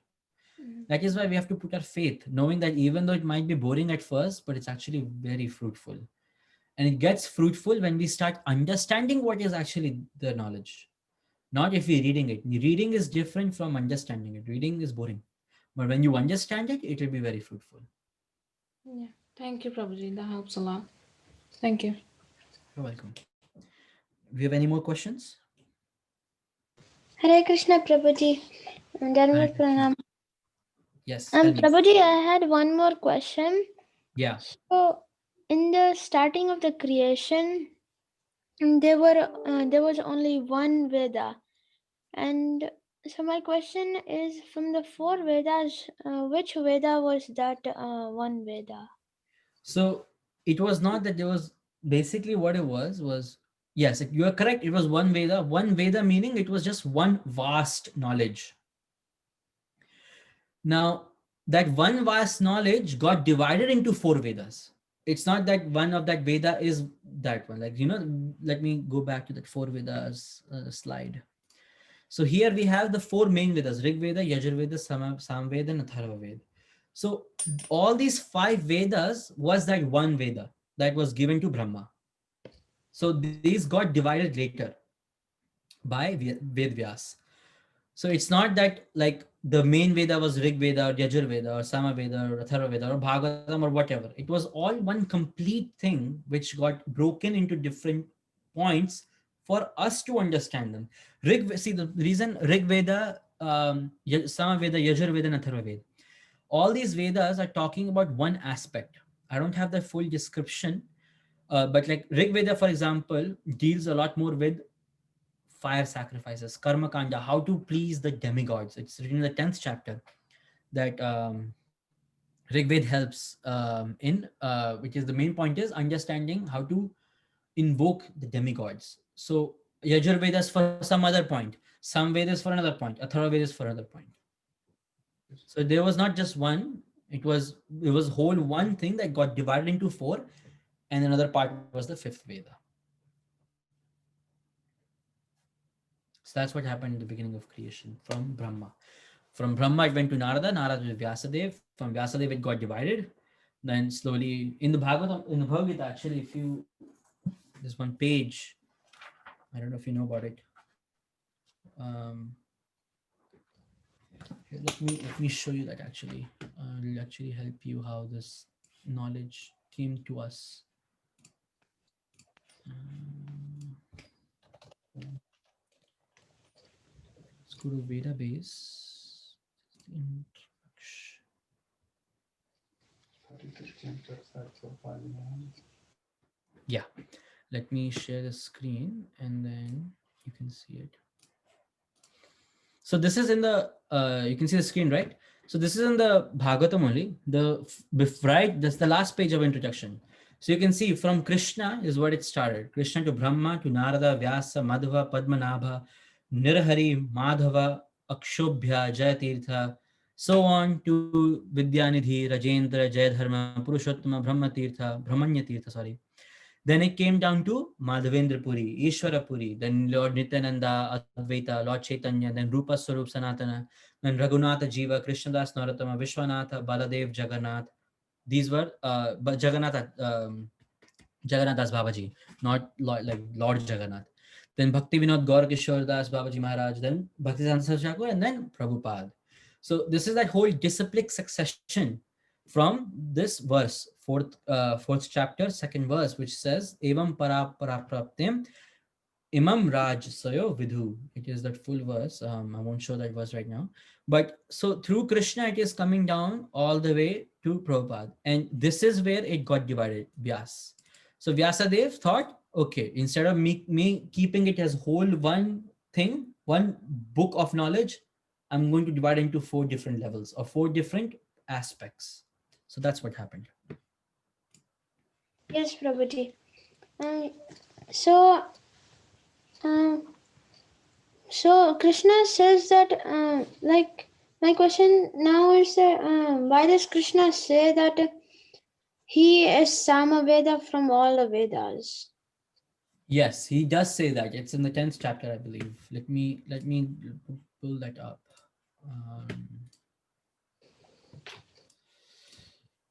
That is why we have to put our faith, knowing that even though it might be boring at first, but it's actually very fruitful. And it gets fruitful when we start understanding what is actually the knowledge. Not if we're reading it. Reading is different from understanding it. Reading is boring. But when you understand it, it will be very fruitful. Yeah. Thank you, Prabhuji. That helps a lot. Thank you. You're welcome. Do you have any more questions? Hare Krishna, Prabhuji. Dharma Pranam. Yes. tell me. Prabhuji, I had one more question. Yeah. So, in the starting of the creation, there was only one Veda, and so my question is, from the four Vedas, which Veda was that one Veda? So it was not that there was, basically what it was, yes, you are correct. It was one Veda. One Veda meaning it was just one vast knowledge. Now, that one vast knowledge got divided into four Vedas. It's not that one of that Veda is that one. Let me go back to that four Vedas slide. So here we have the four main Vedas: Rig Veda, Yajur Veda, Samveda, and Atharva Veda. So all these five Vedas was that one Veda that was given to Brahma. So these got divided later by Ved Vyas. So it's not that like the main Veda was Rig Veda or Yajur Veda or Sama Veda or Atharva Veda or Bhagavatam or whatever. It was all one complete thing which got broken into different points for us to understand them. The reason Rig Veda, Sama Veda, Yajur Veda, and Atharva Veda, all these Vedas are talking about one aspect. I don't have the full description, but like Rig Veda, for example, deals a lot more with fire sacrifices, karma kanda, how to please the demigods. It's written in the 10th chapter that Rigved helps in, which is the main point is understanding how to invoke the demigods. So Yajurvedas for some other point, some Vedas for another point, Atharva Vedas for another point. So there was not just one, it was whole one thing that got divided into 4, and another part was the 5th Veda. So that's what happened in the beginning of creation from Brahma. From Brahma it went to Narada, Narada to Vyasadeva. From Vyasadeva it got divided. Then slowly in the Bhagavad Gita, actually, if you, there's one page, I don't know if you know about it. Here, let me show you that actually. It'll actually help you how this knowledge came to us. Let's go to database. Yeah, let me share the screen and then you can see it. So this is in the, you can see the screen, right? So this is in the Bhagavatam only, right, that's the last page of introduction. So you can see from Krishna is what it started. Krishna to Brahma, to Narada, Vyasa, Madhava, Padmanabha, Nirhari, Madhava, Akshobhya, Jayatirtha, so on to Vidyanidhi, Rajendra, Jayadharma, Purushottama, Brahmanya Tirtha, sorry. Then it came down to Madhavendra Puri, Ishwara Puri, then Lord Nityananda, Advaita, Lord Chaitanya, then Rupa Swarup Sanatana, then Raghunatha Jiva, Krishnadas Narottama, Vishwanatha, Baladev, Jagannath. These were Jagannath, Jagannath Das Babaji, not like Lord Jagannath. Then Bhakti Vinod Gaur Kishore Das Babaji Maharaj, then Bhakti Saraswati, and then Prabhupada. So this is that whole disciplic succession from this verse, fourth chapter, 2nd verse, which says, Evam para praptim imam raj sayo vidhu. It is that full verse. I won't show that verse right now. But so through Krishna, it is coming down all the way to Prabhupada. And this is where it got divided, Vyas. So Vyasadeva thought, okay, instead of me keeping it as whole one thing, one book of knowledge, I'm going to divide it into 4 different levels or 4 different aspects. So that's what happened. Yes, Prabhuji. So Krishna says that, like, my question now is that why does Krishna say that he is Samaveda from all the Vedas? Yes, he does say that. It's in the 10th chapter, I believe. Let me pull that up.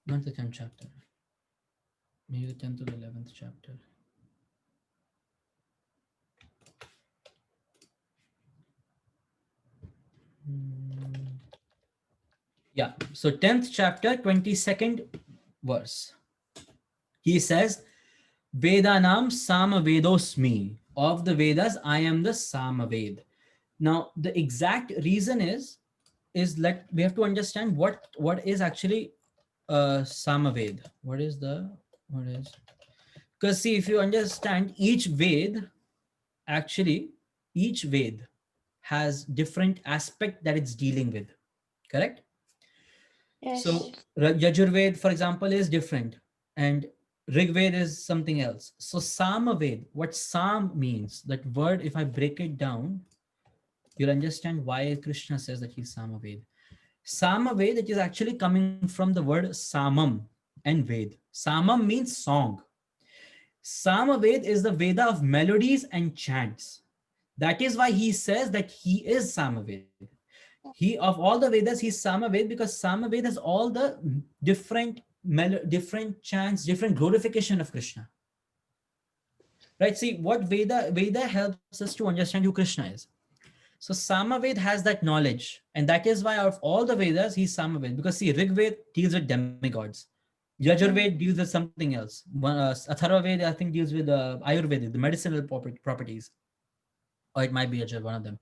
Not the 10th chapter. Maybe the 10th or the 11th chapter. Yeah, so 10th chapter, 22nd verse. He says, Vedanam Samavedosmi. Of the Vedas, I am the Samaved. Now, the exact reason is we have to understand what is actually Samaved. Because see, if you understand each Ved has different aspect that it's dealing with, correct? Yes. So Yajurved, for example, is different, and Rigved is something else. So Samaved, what Sam means, that word, if I break it down, you'll understand why Krishna says that he's Samaved. Samaved, it is actually coming from the word Samam and Ved. Samam means song. Samaved is the Veda of melodies and chants. That is why he says that he is Samaved. He, of all the Vedas, he's Samaved because Samaved has all the different chants, different glorification of Krishna. Right? See, what Veda helps us to understand who Krishna is. So Samaved has that knowledge, and that is why out of all the Vedas, he's Samaved. Because see, Rigved deals with demigods. Yajurved deals with something else. Atharva Veda, I think, deals with Ayurveda, the medicinal properties. Or it might be one of them.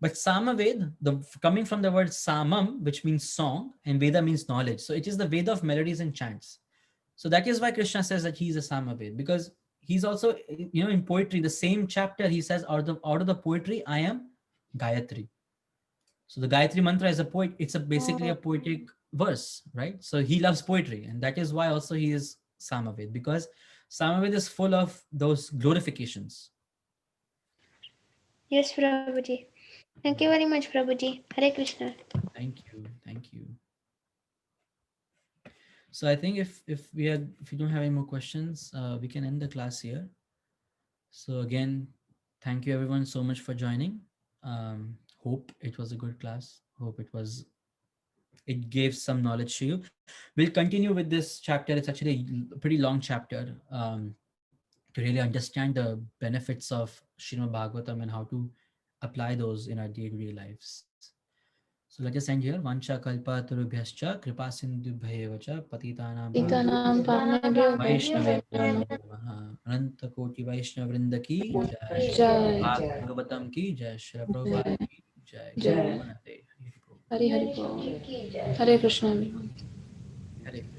But Samaved, coming from the word Samam, which means song, and Veda means knowledge. So it is the Veda of melodies and chants. So that is why Krishna says that he is a Samaved, because he's also, in poetry, the same chapter, he says, out of the poetry, I am Gayatri. So the Gayatri mantra is a poet. It's basically a poetic verse, right? So he loves poetry, and that is why also he is Samaved, because Samaved is full of those glorifications. Yes, Prabhuji. Thank you very much, Prabhuji. Hare Krishna. Thank you. So I think if you don't have any more questions, we can end the class here. So again, thank you everyone so much for joining. Hope it was a good class. Hope it gave some knowledge to you. We'll continue with this chapter. It's actually a pretty long chapter, to really understand the benefits of Srimad Bhagavatam and how to apply those in our day-to-day lives. So let us end here. Vancha kalpa tarubhyascha kripa sindhubhayeva cha patitanam Pitanam Pavanabhyo Vaishnavebhyo namaha. Ananta koti Vaishnava vrinda ki jai. Jai. Bhagavatam ki jai. Shri Prabhupada ki jai. Jai. Guru Namate. Hari Hari Bol. Hare Krishna everyone. Hare Krishna.